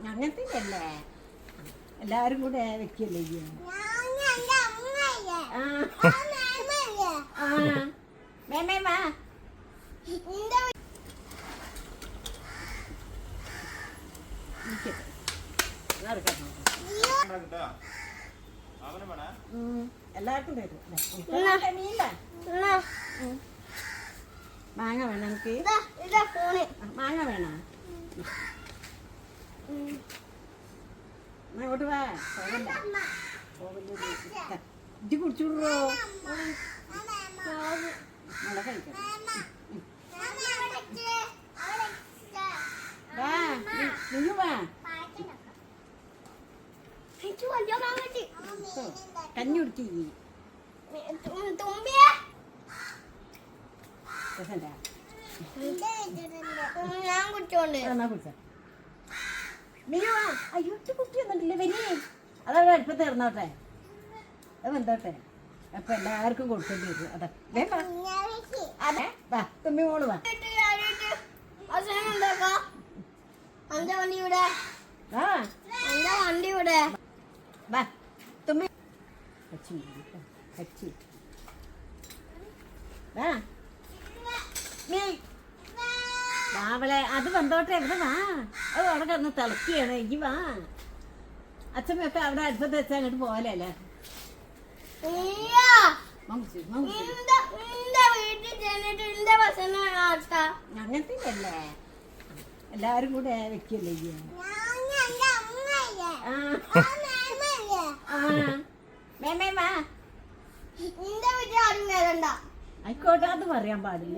അങ്ങനത്തെ അല്ലേ എല്ലാരും കൂടെ വെക്കല്ലേ മേമേമാ എല്ലാവർക്കും തരും മാങ്ങ വേണം എനിക്ക് മാങ്ങ വേണോ അങ്ങോട്ട് വാ ഇജ്ജ് കുടിച്ചുടോ നല്ല കഴിക്കാം വാ നീ വാ കഞ്ഞി കുടിച്ചു ഞാൻ കുടിച്ചോണ്ട് എന്നാ കുടിച്ച അയ്യോ കുട്ടി വന്നിട്ടില്ലേ വരി അതവിടെ അടുപ്പത്ത് തീർന്നോട്ടെ അത് വന്നോട്ടെ അപ്പൊ എല്ലാവർക്കും കൊടുക്കേണ്ടി വരും അതെ അതെ വാ തുമ്മി മോള് വാ വണ്ടി ഇവിടെ ആ വണ്ടി ഇവിടെ വാ തുമ്മി കച്ചി കച്ചി വാ നീ വാവളെ അത് വന്നോട്ടെ എവിടെ വാ അത് അവിടെ കിടന്ന് തിളക്കുകയാണ് എങ്കിൽ വാ അച്ഛമ്മയൊക്കെ അവിടെ അടുപ്പത്ത് വെച്ചാൽ അങ്ങോട്ട് പോകലല്ലേ അങ്ങനത്തെ അല്ലേ എല്ലാരും കൂടെ വെക്കല്ലേ മേമേമാ ആയിക്കോട്ടെ അത് പറയാൻ പാടില്ല